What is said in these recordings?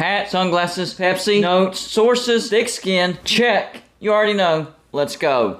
Hat, sunglasses, Pepsi, notes, sources, thick skin. Check. You already know. Let's go.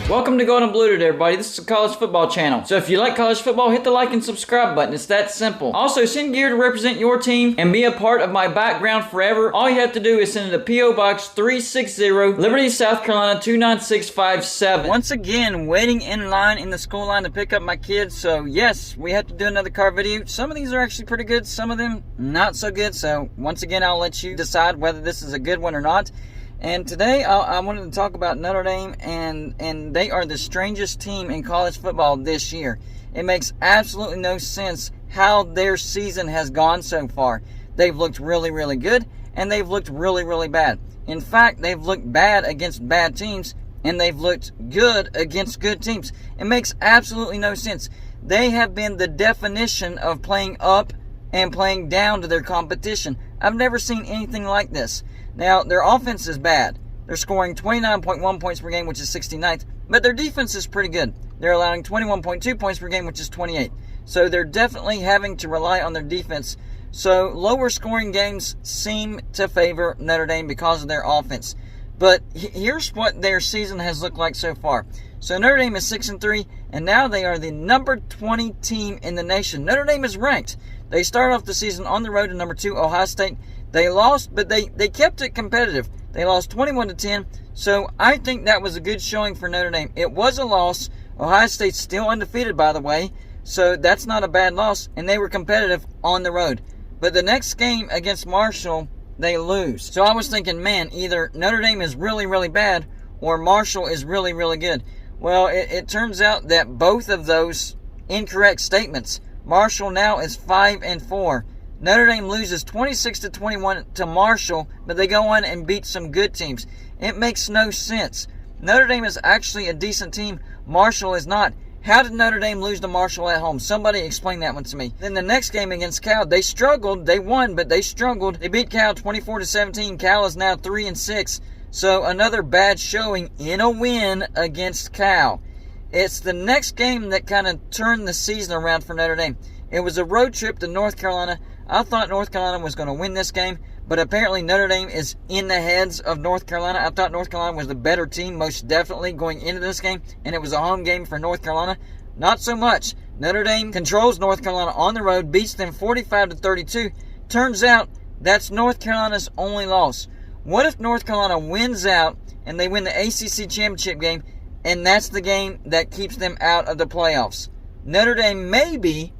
Welcome to Gold and Blue today, everybody. This is a college football channel. So if you like college football, hit the like and subscribe button. It's that simple. Also, send gear to represent your team and be a part of my background forever. All you have to do is send it to P.O. Box 360, Liberty, South Carolina 29657. Once again, waiting in line in the school line to pick up my kids. So yes, we have to do another car video. Some of these are actually pretty good. Some of them not so good. So once again, I'll let you decide whether this is a good one or not. And today I wanted to talk about Notre Dame, and they are the strangest team in college football this year. It makes absolutely no sense how their season has gone so far. They've looked really, really good, and they've looked really, really bad. In fact, they've looked bad against bad teams, and they've looked good against good teams. It makes absolutely no sense. They have been the definition of playing up and playing down to their competition. I've never seen anything like this. Now, their offense is bad. They're scoring 29.1 points per game, which is 69th, but their defense is pretty good. They're allowing 21.2 points per game, which is 28th. So they're definitely having to rely on their defense. So lower scoring games seem to favor Notre Dame because of their offense. But here's what their season has looked like so far. So Notre Dame is 6-3, and now they are the number 20 team in the nation. Notre Dame is ranked. They started off the season on the road to number 2, Ohio State. They lost, but they kept it competitive. They lost 21-10, so I think that was a good showing for Notre Dame. It was a loss. Ohio State's still undefeated, by the way, so that's not a bad loss, and they were competitive on the road. But the next game against Marshall, they lose. So I was thinking, man, either Notre Dame is really, really bad or Marshall is really, really good. Well, it turns out that both of those incorrect statements. Marshall now is 5-4. Notre Dame loses 26-21 to Marshall, but they go on and beat some good teams. It makes no sense. Notre Dame is actually a decent team. Marshall is not. How did Notre Dame lose to Marshall at home? Somebody explain that one to me. Then the next game against Cal, they struggled. They won, but they struggled. They beat Cal 24-17. Cal is now 3-6. So another bad showing in a win against Cal. It's the next game that kind of turned the season around for Notre Dame. It was a road trip to North Carolina. I thought North Carolina was going to win this game, but apparently Notre Dame is in the heads of North Carolina. I thought North Carolina was the better team, most definitely, going into this game, and it was a home game for North Carolina. Not so much. Notre Dame controls North Carolina on the road, beats them 45-32. Turns out that's North Carolina's only loss. What if North Carolina wins out and they win the ACC championship game, and that's the game that keeps them out of the playoffs? Notre Dame maybe,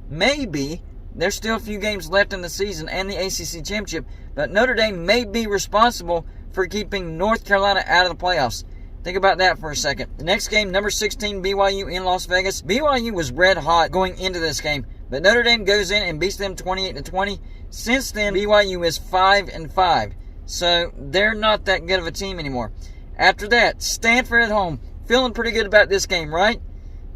there's still a few games left in the season and the ACC championship, but Notre Dame may be responsible for keeping North Carolina out of the playoffs. Think about that for a second. The next game, number 16, BYU in Las Vegas. BYU was red hot going into this game, but Notre Dame goes in and beats them 28-20. Since then, BYU is 5-5, so they're not that good of a team anymore. After that, Stanford at home. Feeling pretty good about this game, right?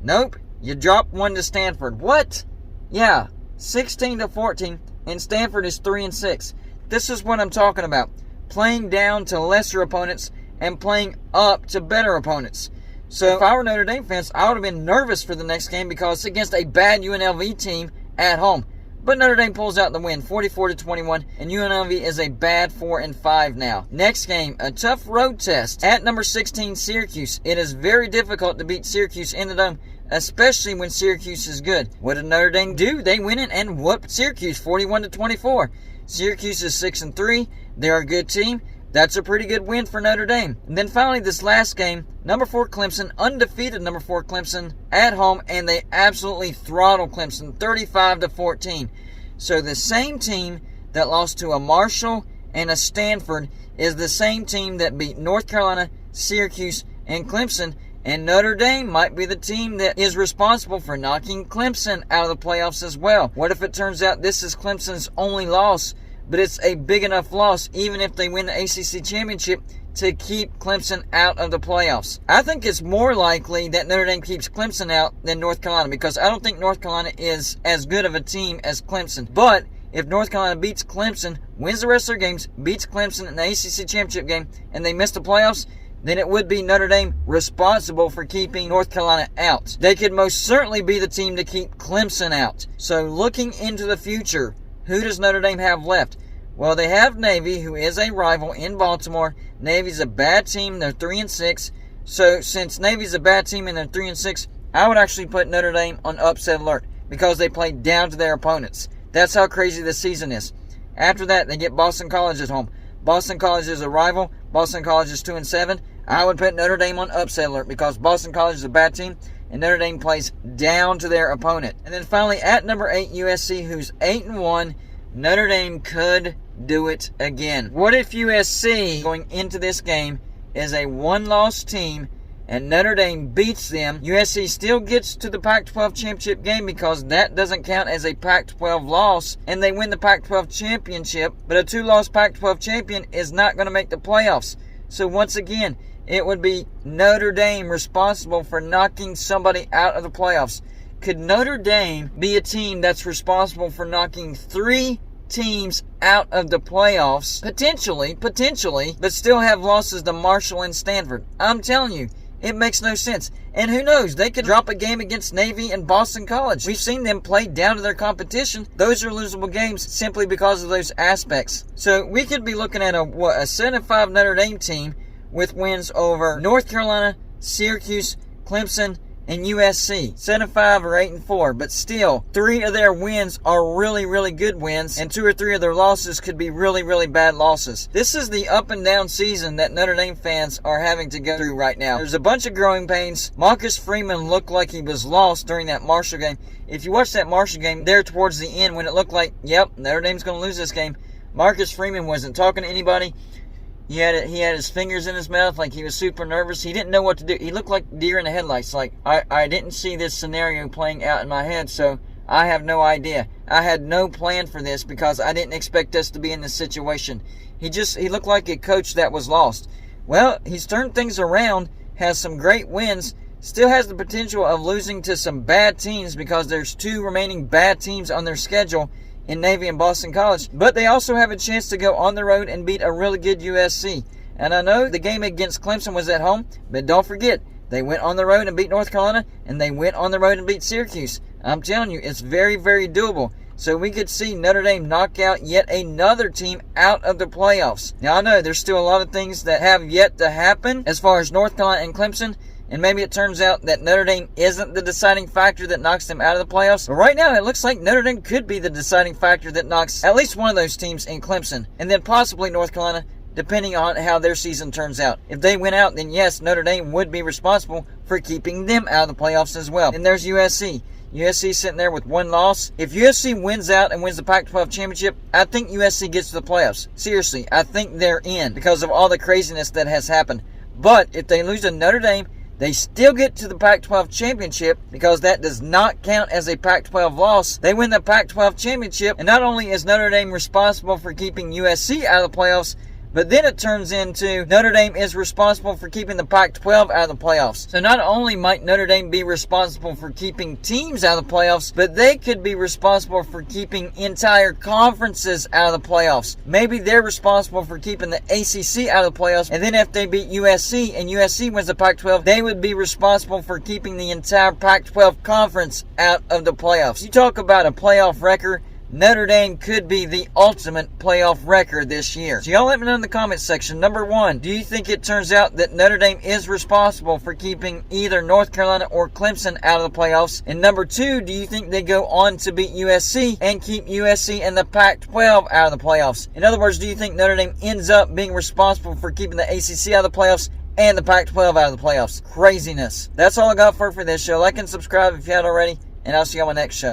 Nope. You drop one to Stanford. What? Yeah, 16-14, and Stanford is 3-6. This is what I'm talking about. Playing down to lesser opponents and playing up to better opponents. So if I were Notre Dame fans, I would have been nervous for the next game because it's against a bad UNLV team at home. But Notre Dame pulls out the win, 44-21, and UNLV is a bad 4-5 now. Next game, a tough road test at number 16, Syracuse. It is very difficult to beat Syracuse in the Dome, especially when Syracuse is good. What did Notre Dame do? They went in and whooped Syracuse 41-24. Syracuse is 6-3. They're a good team. That's a pretty good win for Notre Dame. And then finally, this last game, number 4 Clemson, undefeated number 4 Clemson at home, and they absolutely throttled Clemson 35-14. So the same team that lost to a Marshall and a Stanford is the same team that beat North Carolina, Syracuse, and Clemson. And Notre Dame might be the team that is responsible for knocking Clemson out of the playoffs as well. What if it turns out this is Clemson's only loss, but it's a big enough loss, even if they win the ACC championship, to keep Clemson out of the playoffs? I think it's more likely that Notre Dame keeps Clemson out than North Carolina, because I don't think North Carolina is as good of a team as Clemson. But if North Carolina beats Clemson, wins the rest of their games, beats Clemson in the ACC championship game, and they miss the playoffs, then it would be Notre Dame responsible for keeping North Carolina out. They could most certainly be the team to keep Clemson out. So looking into the future, who does Notre Dame have left? Well, they have Navy, who is a rival in Baltimore. Navy's a bad team. They're 3-6. So since Navy's a bad team and they're 3-6, I would actually put Notre Dame on upset alert because they played down to their opponents. That's how crazy this season is. After that, they get Boston College at home. Boston College is a rival. Boston College is 2-7. I would put Notre Dame on upset alert because Boston College is a bad team and Notre Dame plays down to their opponent. And then finally, at number 8, USC, who's 8-1. Notre Dame could do it again. What if USC, going into this game, is a one-loss team and Notre Dame beats them? USC still gets to the Pac-12 championship game because that doesn't count as a Pac-12 loss, and they win the Pac-12 championship, but a 2-loss Pac-12 champion is not going to make the playoffs. So once again, it would be Notre Dame responsible for knocking somebody out of the playoffs. Could Notre Dame be a team that's responsible for knocking 3 teams out of the playoffs? Potentially, but still have losses to Marshall and Stanford. I'm telling you, it makes no sense. And who knows, they could drop a game against Navy and Boston College. We've seen them play down to their competition. Those are losable games simply because of those aspects. So we could be looking at a 7-5 Notre Dame team with wins over North Carolina, Syracuse, Clemson, and USC. 7-5 or 8-4, but still, 3 of their wins are really, really good wins, and 2 or 3 of their losses could be really, really bad losses. This is the up and down season that Notre Dame fans are having to go through right now. There's a bunch of growing pains. Marcus Freeman looked like he was lost during that Marshall game. If you watch that Marshall game there towards the end when it looked like, yep, Notre Dame's going to lose this game, Marcus Freeman wasn't talking to anybody. He had his fingers in his mouth like he was super nervous. He didn't know what to do. He looked like deer in the headlights. Like, I didn't see this scenario playing out in my head, so I have no idea. I had no plan for this because I didn't expect us to be in this situation. He looked like a coach that was lost. Well, he's turned things around, has some great wins, still has the potential of losing to some bad teams because there's 2 remaining bad teams on their schedule in Navy and Boston College, but they also have a chance to go on the road and beat a really good USC. And I know the game against Clemson was at home, but don't forget, they went on the road and beat North Carolina, and they went on the road and beat Syracuse. I'm telling you, it's very, very doable. So we could see Notre Dame knock out yet another team out of the playoffs. Now, I know there's still a lot of things that have yet to happen as far as North Carolina and Clemson, and maybe it turns out that Notre Dame isn't the deciding factor that knocks them out of the playoffs. But right now, it looks like Notre Dame could be the deciding factor that knocks at least one of those teams in Clemson, and then possibly North Carolina, depending on how their season turns out. If they win out, then yes, Notre Dame would be responsible for keeping them out of the playoffs as well. And there's USC. USC sitting there with 1 loss. If USC wins out and wins the Pac-12 championship, I think USC gets to the playoffs. Seriously, I think they're in because of all the craziness that has happened. But if they lose to Notre Dame, they still get to the Pac-12 championship because that does not count as a Pac-12 loss. They win the Pac-12 championship, and not only is Notre Dame responsible for keeping USC out of the playoffs, but then it turns into Notre Dame is responsible for keeping the Pac-12 out of the playoffs. So not only might Notre Dame be responsible for keeping teams out of the playoffs, but they could be responsible for keeping entire conferences out of the playoffs. Maybe they're responsible for keeping the ACC out of the playoffs, and then if they beat USC and USC wins the Pac-12, they would be responsible for keeping the entire Pac-12 conference out of the playoffs. You talk about a playoff record. Notre Dame could be the ultimate playoff record this year. So y'all let me know in the comments section. Number 1, do you think it turns out that Notre Dame is responsible for keeping either North Carolina or Clemson out of the playoffs? And number 2, do you think they go on to beat USC and keep USC and the Pac-12 out of the playoffs? In other words, do you think Notre Dame ends up being responsible for keeping the ACC out of the playoffs and the Pac-12 out of the playoffs? Craziness. That's all I got for this show. Like and subscribe if you haven't already, and I'll see you on my next show.